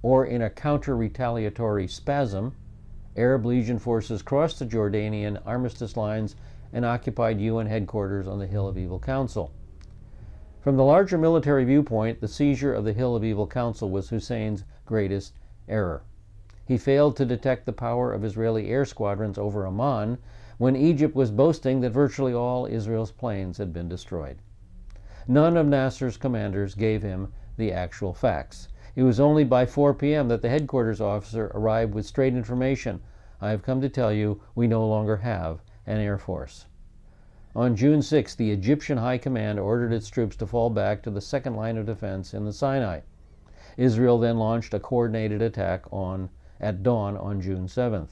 or in a counter-retaliatory spasm, Arab Legion forces crossed the Jordanian armistice lines and occupied UN headquarters on the Hill of Evil Council. From the larger military viewpoint, the seizure of the Hill of Evil Council was Hussein's greatest error. He failed to detect the power of Israeli air squadrons over Amman when Egypt was boasting that virtually all Israel's planes had been destroyed. None of Nasser's commanders gave him the actual facts. It was only by 4 p.m. that the headquarters officer arrived with straight information. I have come to tell you we no longer have an air force. On June 6, the Egyptian High Command ordered its troops to fall back to the second line of defense in the Sinai. Israel then launched a coordinated attack at dawn on June 7th.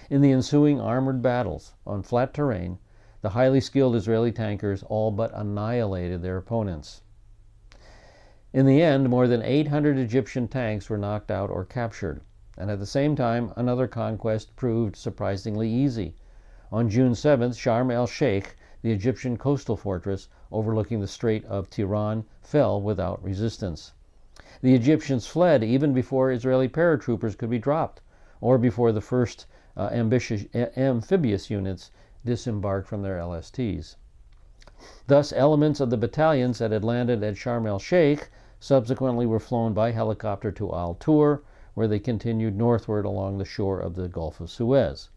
In the ensuing armored battles on flat terrain, the highly skilled Israeli tankers all but annihilated their opponents. In the end, more than 800 Egyptian tanks were knocked out or captured, and at the same time, another conquest proved surprisingly easy. On June 7th, Sharm el-Sheikh, the Egyptian coastal fortress overlooking the Strait of Tiran, fell without resistance. The Egyptians fled even before Israeli paratroopers could be dropped, or before the first amphibious units disembarked from their LSTs. Thus, elements of the battalions that had landed at Sharm el-Sheikh subsequently were flown by helicopter to Al-Tur, where they continued northward along the shore of the Gulf of Suez.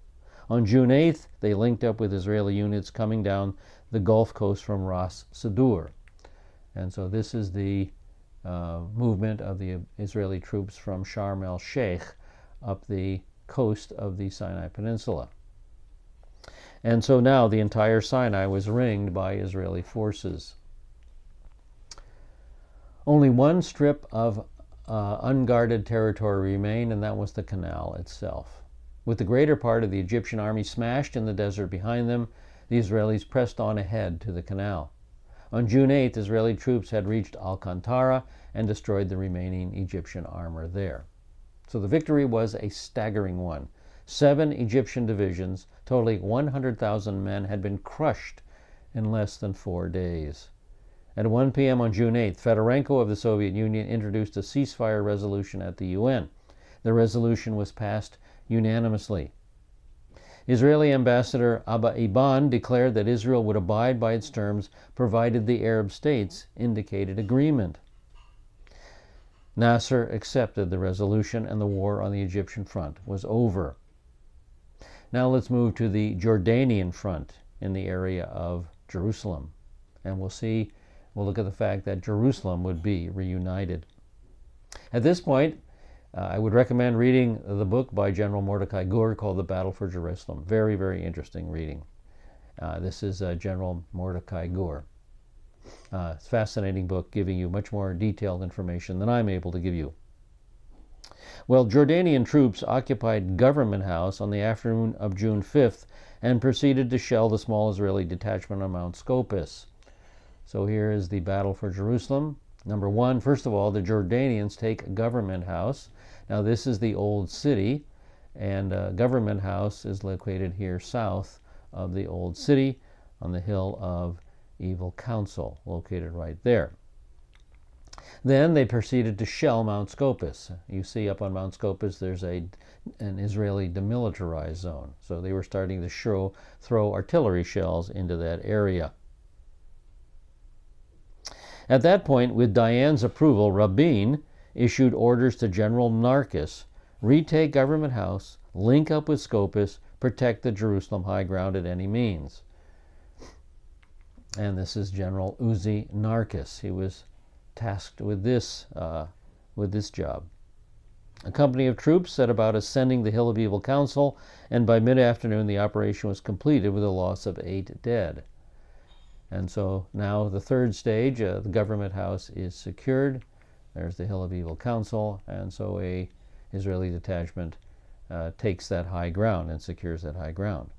On June 8th, they linked up with Israeli units coming down the Gulf coast from Ras Sadur. And so this is the movement of the Israeli troops from Sharm el-Sheikh up the coast of the Sinai Peninsula. And so now the entire Sinai was ringed by Israeli forces. Only one strip of unguarded territory remained, and that was the canal itself. With the greater part of the Egyptian army smashed in the desert behind them, the Israelis pressed on ahead to the canal. On June 8th, Israeli troops had reached Al-Qantara and destroyed the remaining Egyptian armor there. So the victory was a staggering one. 7 Egyptian divisions, totaling 100,000 men, had been crushed in less than 4 days. At 1 p.m. on June 8th, Fedorenko of the Soviet Union introduced a ceasefire resolution at the UN. The resolution was passed unanimously. Israeli Ambassador Abba Eban declared that Israel would abide by its terms provided the Arab states indicated agreement. Nasser accepted the resolution, and the war on the Egyptian front was over. Now let's move to the Jordanian front in the area of Jerusalem. And we'll look at the fact that Jerusalem would be reunited. At this point, I would recommend reading the book by General Mordecai Gur called The Battle for Jerusalem. Very, very interesting reading. This is General Mordecai Gur. It's a fascinating book, giving you much more detailed information than I'm able to give you. Well, Jordanian troops occupied Government House on the afternoon of June 5th and proceeded to shell the small Israeli detachment on Mount Scopus. So here is the battle for Jerusalem. Number one, first of all, the Jordanians take Government House. Now this is the old city, and Government House is located here south of the old city on the hill of Evil Counsel, located right there. Then they proceeded to shell Mount Scopus. You see up on Mount Scopus there's an Israeli demilitarized zone. So they were starting to throw artillery shells into that area. At that point, with Diane's approval, Rabin issued orders to General Narkis, retake Government House, link up with Scopus, protect the Jerusalem high ground at any means. And this is General Uzi Narkis. He was tasked with this job. A company of troops set about ascending the Hill of Evil Counsel, and by mid-afternoon the operation was completed with a loss of 8 dead. And so now the third stage, the Government House is secured. There's the Hill of Evil Counsel, and so a Israeli detachment takes that high ground and secures that high ground.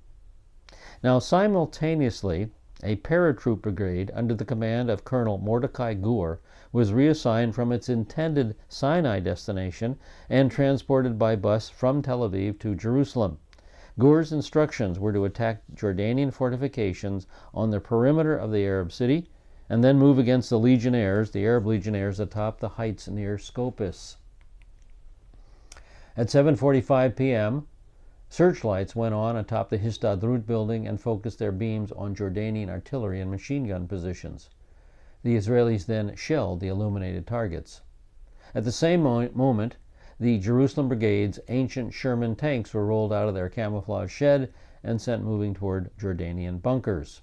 Now simultaneously, a paratroop brigade under the command of Colonel Mordecai Gur was reassigned from its intended Sinai destination and transported by bus from Tel Aviv to Jerusalem. Gur's instructions were to attack Jordanian fortifications on the perimeter of the Arab city and then move against the Arab legionnaires atop the heights near Scopus. At 7:45 p.m., searchlights went on atop the Histadrut building and focused their beams on Jordanian artillery and machine gun positions. The Israelis then shelled the illuminated targets. At the same moment, the Jerusalem Brigade's ancient Sherman tanks were rolled out of their camouflage shed and sent moving toward Jordanian bunkers.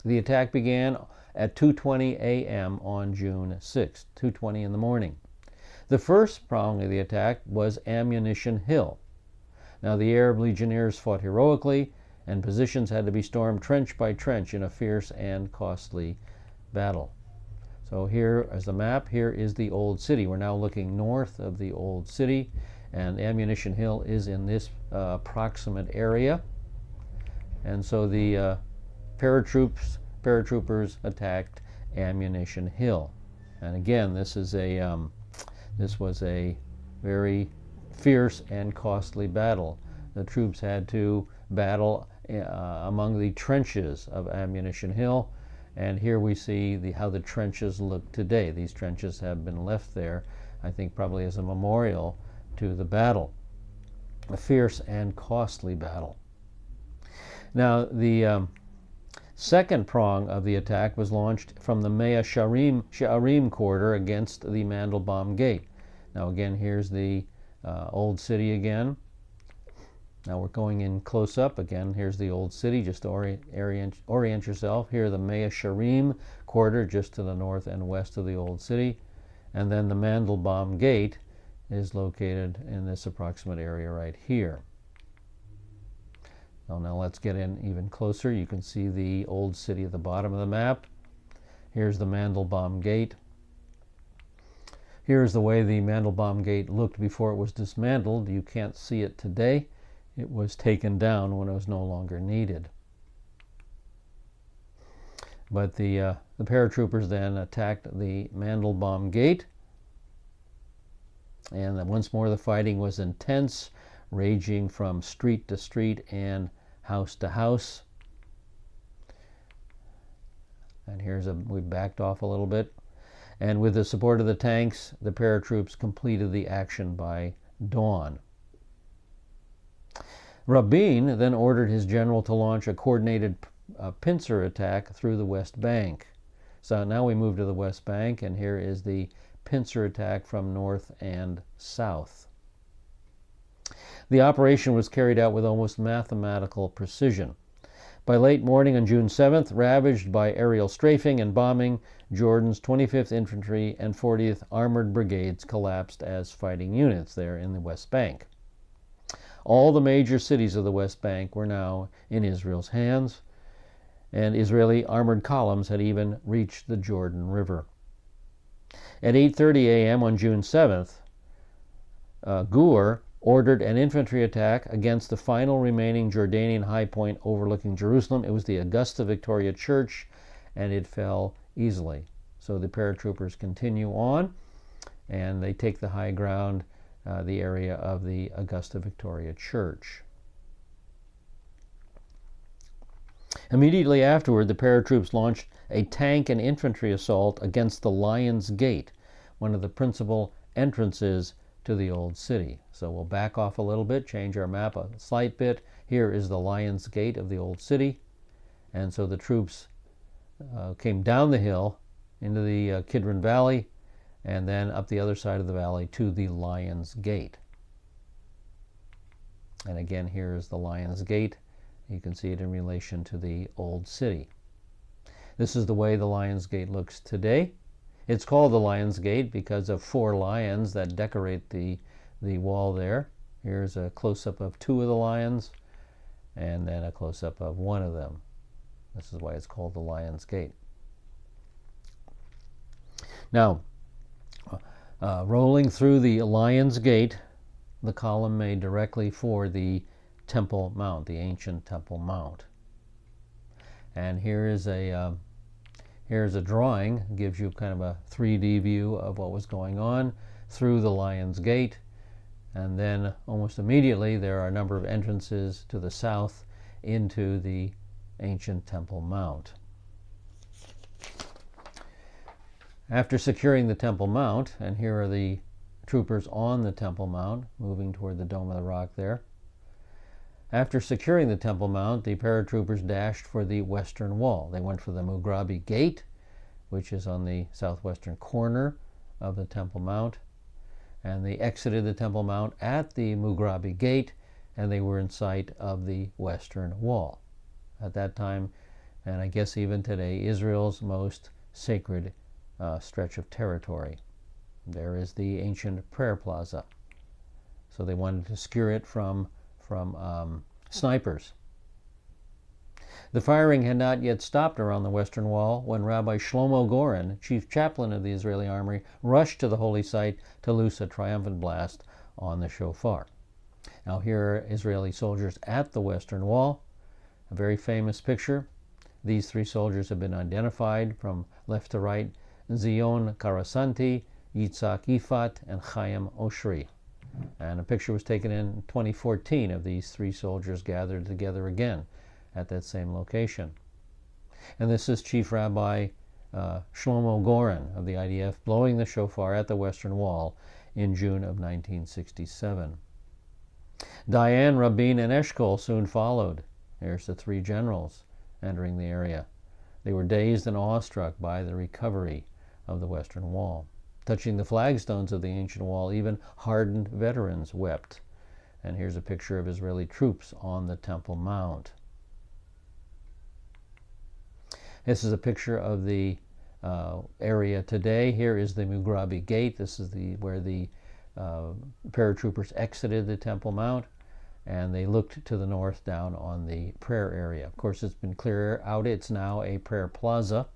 The attack began at 2:20 a.m. on June 6, 2:20 in the morning. The first prong of the attack was Ammunition Hill. Now the Arab legionnaires fought heroically, and positions had to be stormed trench by trench in a fierce and costly battle. So here is the map. Here is the old city. We're now looking north of the old city, and Ammunition Hill is in this proximate area. And so the paratroopers attacked Ammunition Hill. And again, this was a very fierce and costly battle. The troops had to battle among the trenches of Ammunition Hill, and here we see how the trenches look today. These trenches have been left there, I think probably as a memorial to the battle. A fierce and costly battle. Now the second prong of the attack was launched from the Mea Sha'arim quarter against the Mandelbaum Gate. Now again, here's the old city again. Now we're going in close up again. Here's the old city. Just orient yourself. Here the Mea Sha'arim quarter, just to the north and west of the old city, and then the Mandelbaum Gate is located in this approximate area right here. So now let's get in even closer. You can see the old city at the bottom of the map. Here's the Mandelbaum Gate. Here's the way the Mandelbaum Gate looked before it was dismantled. You can't see it today. It was taken down when it was no longer needed. But the paratroopers then attacked the Mandelbaum Gate, and once more the fighting was intense, raging from street to street and house to house. And we backed off a little bit. And with the support of the tanks, the paratroops completed the action by dawn. Rabin then ordered his general to launch a coordinated pincer attack through the West Bank. So now we move to the West Bank, and here is the pincer attack from north and south. The operation was carried out with almost mathematical precision. By late morning on June 7th, ravaged by aerial strafing and bombing, Jordan's 25th Infantry and 40th Armored Brigades collapsed as fighting units there in the West Bank. All the major cities of the West Bank were now in Israel's hands, and Israeli armored columns had even reached the Jordan River. At 8:30 a.m. on June 7th, Gur ordered an infantry attack against the final remaining Jordanian high point overlooking Jerusalem. It was the Augusta Victoria Church, and it fell easily. So the paratroopers continue on, and they take the high ground, the area of the Augusta Victoria Church. Immediately afterward, the paratroops launched a tank and infantry assault against the Lion's Gate, one of the principal entrances to the old city. So we'll back off a little bit, change our map a slight bit. Here is the Lion's Gate of the old city. And so the troops came down the hill into the Kidron Valley and then up the other side of the valley to the Lion's Gate. And again, here is the Lion's Gate. You can see it in relation to the old city. This is the way the Lion's Gate looks today. It's called the Lion's Gate because of 4 lions that decorate the wall there. Here's a close-up of 2 of the lions, and then a close-up of 1 of them. This is why it's called the Lion's Gate. Now, rolling through the Lion's Gate, the column made directly for the Temple Mount, the ancient Temple Mount. And here's a drawing, gives you kind of a 3D view of what was going on through the Lion's Gate. And then almost immediately there are a number of entrances to the south into the ancient Temple Mount. After securing the Temple Mount, and here are the troopers on the Temple Mount moving toward the Dome of the Rock there. After securing the Temple Mount, the paratroopers dashed for the western wall. They went for the Mughrabi Gate, which is on the southwestern corner of the Temple Mount, and they exited the Temple Mount at the Mughrabi Gate, and they were in sight of the western wall. At that time, and I guess even today, Israel's most sacred stretch of territory. There is the ancient prayer plaza. So they wanted to secure it from snipers. The firing had not yet stopped around the western wall when Rabbi Shlomo Goren, chief chaplain of the Israeli army, rushed to the holy site to loose a triumphant blast on the shofar. Now here are Israeli soldiers at the western wall. A very famous picture. These 3 soldiers have been identified from left to right: Zion Karasanti, Yitzhak Ifat, and Chaim Oshri. And a picture was taken in 2014 of these 3 soldiers gathered together again at that same location. And this is Chief Rabbi Shlomo Goren of the IDF blowing the shofar at the Western Wall in June of 1967. Dayan, Rabin, and Eshkol soon followed. There's the 3 generals entering the area. They were dazed and awestruck by the recovery of the Western Wall. Touching the flagstones of the ancient wall, even hardened veterans wept. And here's a picture of Israeli troops on the Temple Mount. This is a picture of the area today. Here is the Mughrabi Gate. This is where the paratroopers exited the Temple Mount, and they looked to the north down on the prayer area. Of course, it's been cleared out. It's now a prayer plaza,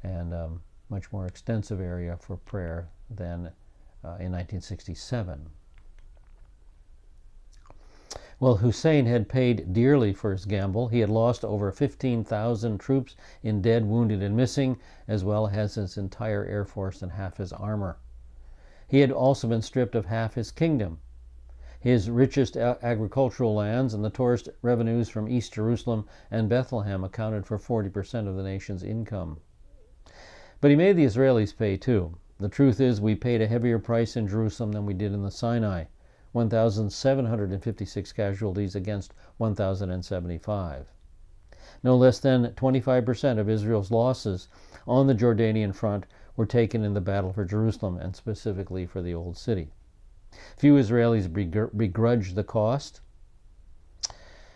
and much more extensive area for prayer than in 1967. Well, Hussein had paid dearly for his gamble. He had lost over 15,000 troops in dead, wounded, and missing, as well as his entire air force and half his armor. He had also been stripped of half his kingdom. His richest agricultural lands and the tourist revenues from East Jerusalem and Bethlehem accounted for 40% of the nation's income. But he made the Israelis pay too. The truth is, we paid a heavier price in Jerusalem than we did in the Sinai. 1,756 casualties against 1,075. No less than 25% of Israel's losses on the Jordanian front were taken in the battle for Jerusalem, and specifically for the Old City. Few Israelis begrudged the cost.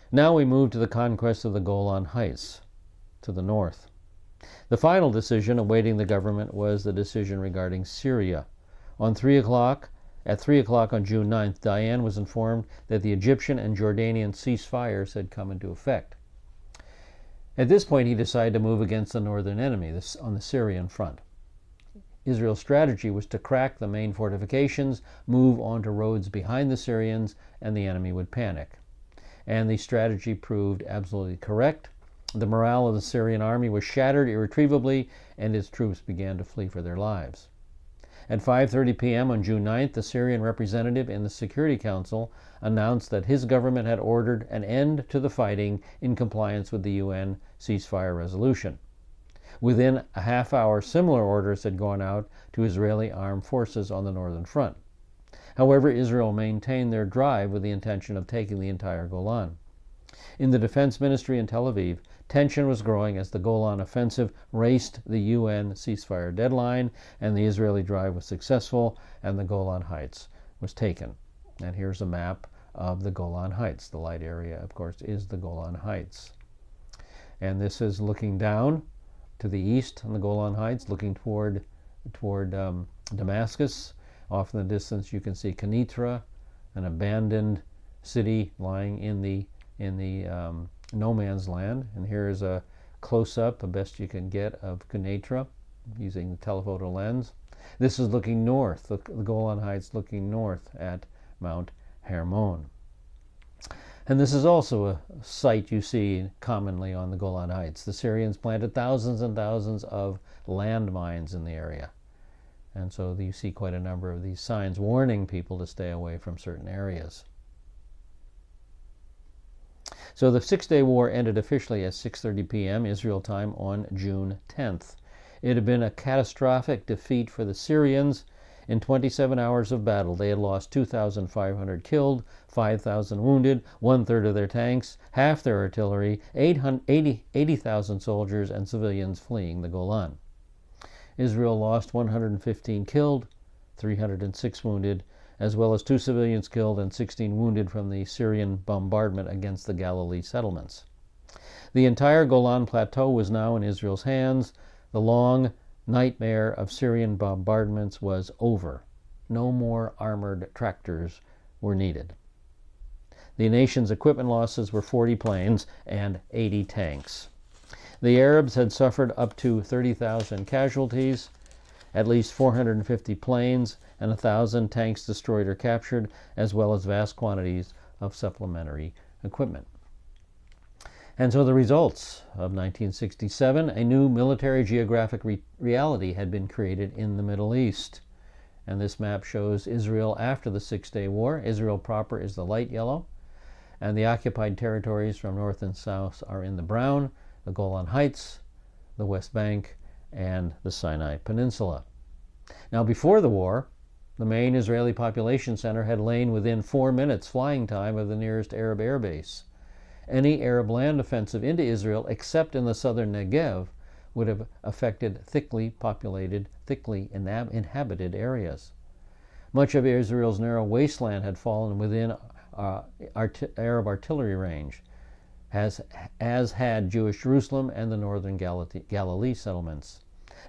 Now we move to the conquest of the Golan Heights to the north. The final decision awaiting the government was the decision regarding Syria. At 3 o'clock on June 9th, Dayan was informed that the Egyptian and Jordanian ceasefires had come into effect. At this point, he decided to move against the northern enemy on the Syrian front. Israel's strategy was to crack the main fortifications, move onto roads behind the Syrians, and the enemy would panic. And the strategy proved absolutely correct. The morale of the Syrian army was shattered irretrievably, and its troops began to flee for their lives. At 5:30 p.m. on June 9th, the Syrian representative in the Security Council announced that his government had ordered an end to the fighting in compliance with the UN ceasefire resolution. Within a half hour, similar orders had gone out to Israeli armed forces on the northern front. However, Israel maintained their drive with the intention of taking the entire Golan. In the Defense Ministry in Tel Aviv, tension was growing as the Golan offensive raced the UN ceasefire deadline, and the Israeli drive was successful, and the Golan Heights was taken. And here's a map of the Golan Heights. The light area, of course, is the Golan Heights. And this is looking down to the east on the Golan Heights, looking toward Damascus. Off in the distance, you can see Kenitra, an abandoned city lying in the no man's land. And here is a close-up, the best you can get, of Kenitra using the telephoto lens. This is looking north, the Golan Heights looking north at Mount Hermon. And this is also a site you see commonly on the Golan Heights. The Syrians planted thousands and thousands of landmines in the area. And so you see quite a number of these signs warning people to stay away from certain areas. So the Six-Day War ended officially at 6:30 p.m. Israel time on June 10th. It had been a catastrophic defeat for the Syrians. In 27 hours of battle, they had lost 2,500 killed, 5,000 wounded, one-third of their tanks, half their artillery, 80,000 soldiers and civilians fleeing the Golan. Israel lost 115 killed, 306 wounded, as well as 2 civilians killed and 16 wounded from the Syrian bombardment against the Galilee settlements. The entire Golan Plateau was now in Israel's hands. The long nightmare of Syrian bombardments was over. No more armored tractors were needed. The nation's equipment losses were 40 planes and 80 tanks. The Arabs had suffered up to 30,000 casualties, at least 450 planes and 1,000 tanks destroyed or captured, as well as vast quantities of supplementary equipment. And so the results of 1967, a new military geographic reality had been created in the Middle East. And this map shows Israel after the Six-Day War. Israel proper is the light yellow, and the occupied territories from north and south are in the brown, the Golan Heights, the West Bank, and the Sinai Peninsula. Now, before the war, the main Israeli population center had lain within 4 minutes flying time of the nearest Arab air base. Any Arab land offensive into Israel, except in the southern Negev, would have affected thickly populated, thickly inhabited areas. Much of Israel's narrow wasteland had fallen within Arab artillery range, as had Jewish Jerusalem and the northern Galilee settlements.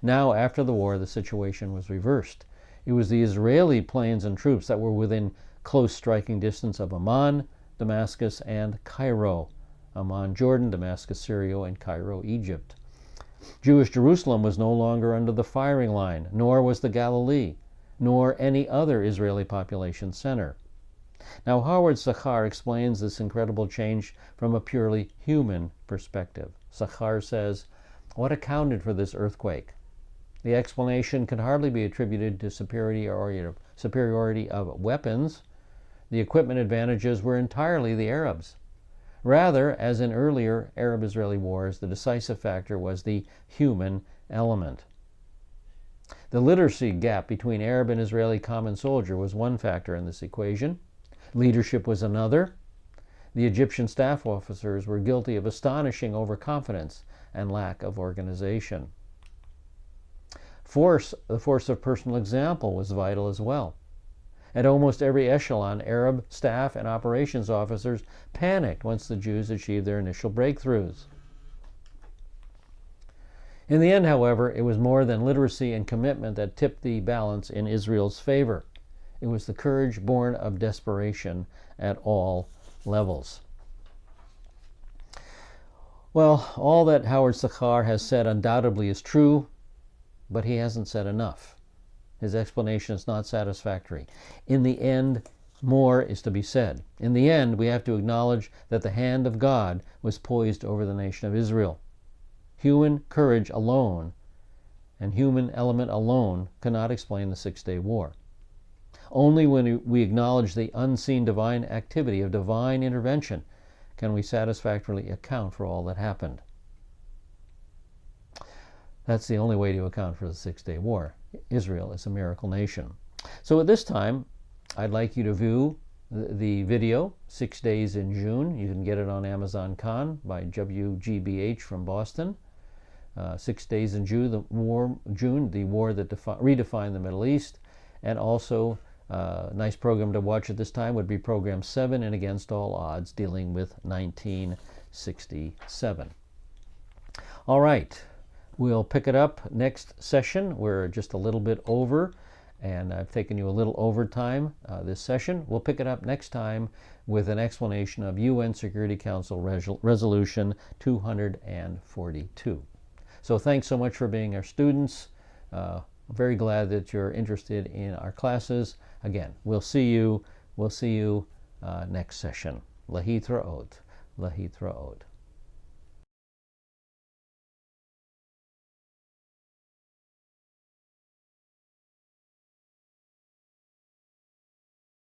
Now, after the war, the situation was reversed. It was the Israeli planes and troops that were within close striking distance of Amman, Damascus, and Cairo. Amman, Jordan, Damascus, Syria, and Cairo, Egypt. Jewish Jerusalem was no longer under the firing line, nor was the Galilee, nor any other Israeli population center. Now, Howard Zahar explains this incredible change from a purely human perspective. Zahar says, "What accounted for this earthquake? The explanation can hardly be attributed to superiority of weapons. The equipment advantages were entirely the Arabs. Rather, as in earlier Arab-Israeli wars, the decisive factor was the human element. The literacy gap between Arab and Israeli common soldier was one factor in this equation. Leadership was another. The Egyptian staff officers were guilty of astonishing overconfidence and lack of organization." The force of personal example was vital as well. At almost every echelon, Arab staff and operations officers panicked once the Jews achieved their initial breakthroughs. In the end, however, it was more than literacy and commitment that tipped the balance in Israel's favor. It was the courage born of desperation at all levels. Well, all that Howard Sachar has said undoubtedly is true, but he hasn't said enough. His explanation is not satisfactory. In the end, more is to be said. In the end, we have to acknowledge that the hand of God was poised over the nation of Israel. Human courage alone and human element alone cannot explain the Six-Day War. Only when we acknowledge the unseen divine activity of divine intervention can we satisfactorily account for all that happened. That's the only way to account for the Six-Day War. Israel is a miracle nation. So at this time, I'd like you to view the video, 6 Days in June. You can get it on Amazon Khan by WGBH from Boston. 6 Days in June, the war that redefined the Middle East. And also, a nice program to watch at this time would be Program 7, and Against All Odds, dealing with 1967. All right, we'll pick it up next session. We're just a little bit over, and I've taken you a little overtime this session. We'll pick it up next time with an explanation of UN Security Council Resolution 242. So thanks so much for being our students. I'm very glad that you're interested in our classes. Again, we'll see you next session. Lahitraot.